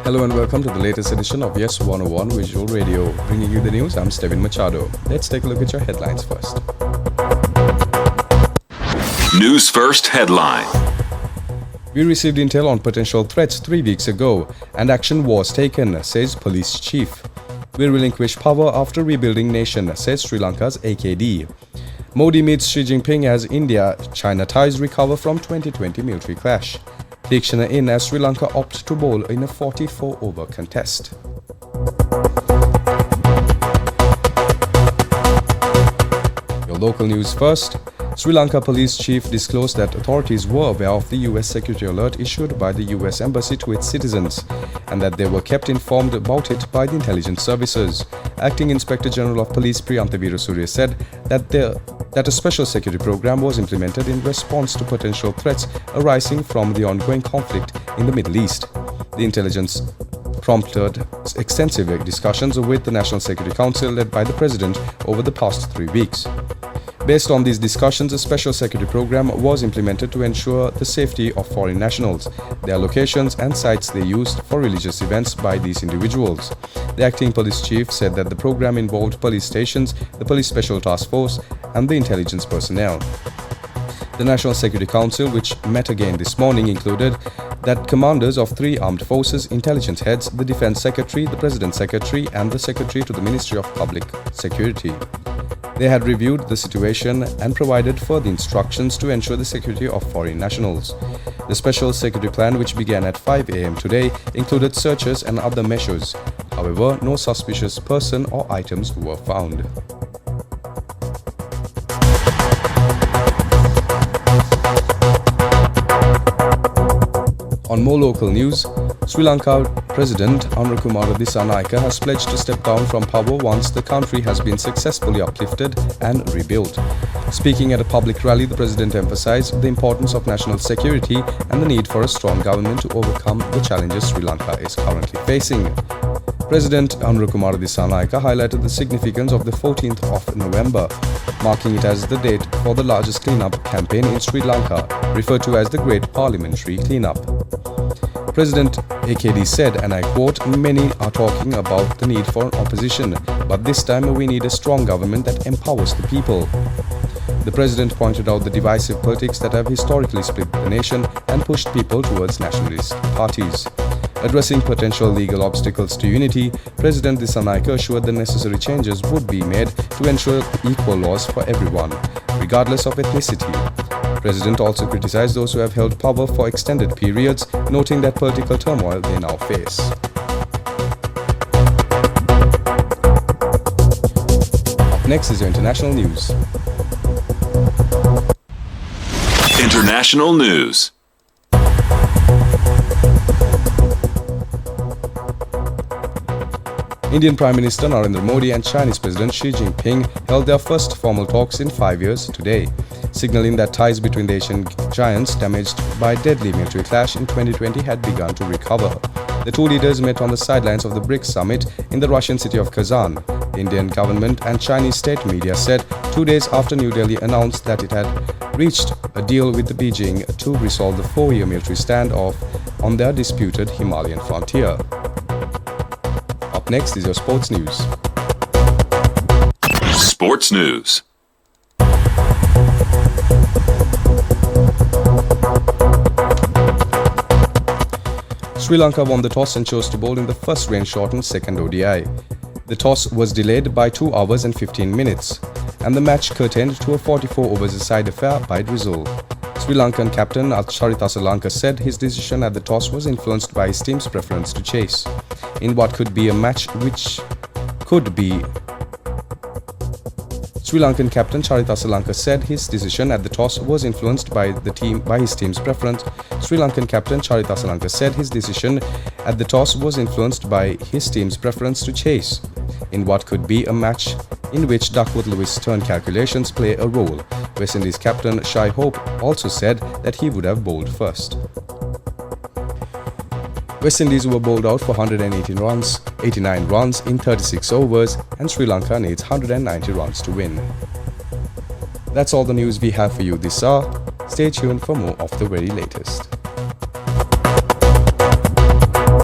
Hello and welcome to the latest edition of YES101 Visual Radio. Bringing you the news, I'm Steven Machado. Let's take a look at your headlines first. News First headline. We received intel on potential threats 3 weeks ago, and action was taken, says police chief. We relinquish power after rebuilding nation, says Sri Lanka's AKD. Modi meets Xi Jinping as India-China ties recover from 2020 military clash. Dictioner in as Sri Lanka opt to bowl in a 44-over contest. Your local news first. Sri Lanka police chief disclosed that authorities were aware of the US security alert issued by the US embassy to its citizens and that they were kept informed about it by the intelligence services. Acting Inspector General of Police Priyantha Veerasurya said that a special security program was implemented in response to potential threats arising from the ongoing conflict in the Middle East. The intelligence prompted extensive discussions with the National Security Council led by the President over the past 3 weeks. Based on these discussions, a special security program was implemented to ensure the safety of foreign nationals, their locations and sites they used for religious events by these individuals. The acting police chief said that the program involved police stations, the police special task force and the intelligence personnel. The National Security Council, which met again this morning, included that commanders of 3 armed forces, intelligence heads, the Defense Secretary, the President's Secretary and the Secretary to the Ministry of Public Security. They had reviewed the situation and provided further instructions to ensure the security of foreign nationals. The special security plan, which began at 5 a.m. today, included searches and other measures. However, no suspicious person or items were found. On more local news, Sri Lanka President Anukumara Dissanayake has pledged to step down from power once the country has been successfully uplifted and rebuilt. Speaking at a public rally, the president emphasized the importance of national security and the need for a strong government to overcome the challenges Sri Lanka is currently facing. President Anukumara Dissanayake highlighted the significance of the 14th of November, marking it as the date for the largest cleanup campaign in Sri Lanka, referred to as the Great Parliamentary Cleanup. President AKD said, and I quote, "Many are talking about the need for an opposition, but this time we need a strong government that empowers the people." The president pointed out the divisive politics that have historically split the nation and pushed people towards nationalist parties. Addressing potential legal obstacles to unity, President Dissanayake assured the necessary changes would be made to ensure equal laws for everyone, regardless of ethnicity. The President also criticized those who have held power for extended periods, noting that political turmoil they now face. Up next is your international news. International news. Indian Prime Minister Narendra Modi and Chinese President Xi Jinping held their first formal talks in 5 years today, signaling that ties between the Asian giants damaged by deadly military clash in 2020 had begun to recover. The 2 leaders met on the sidelines of the BRICS summit in the Russian city of Kazan. The Indian government and Chinese state media said 2 days after New Delhi announced that it had reached a deal with Beijing to resolve the 4-year military standoff on their disputed Himalayan frontier. Up next is your sports news. Sports news. Sri Lanka won the toss and chose to bowl in the first rain-shortened second ODI. The toss was delayed by 2 hours and 15 minutes, and the match curtained to a 44 overs aside affair by drizzle. Sri Lankan captain Charitasa Lanka said his decision at the toss was influenced by his team's preference to chase. In what could be a match which could be Sri Lankan captain Charitasa Lanka said his decision at the toss was influenced by his team's preference. Sri Lankan captain Charitasa Lanka said his decision at the toss was influenced by his team's preference to chase. In what could be a match in which Duckworth-Lewis turn calculations play a role, West Indies captain Shai Hope also said that he would have bowled first. West Indies were bowled out for 89 runs in 36 overs, and Sri Lanka needs 190 runs to win. That's all the news we have for you this hour. Stay tuned for more of the very latest.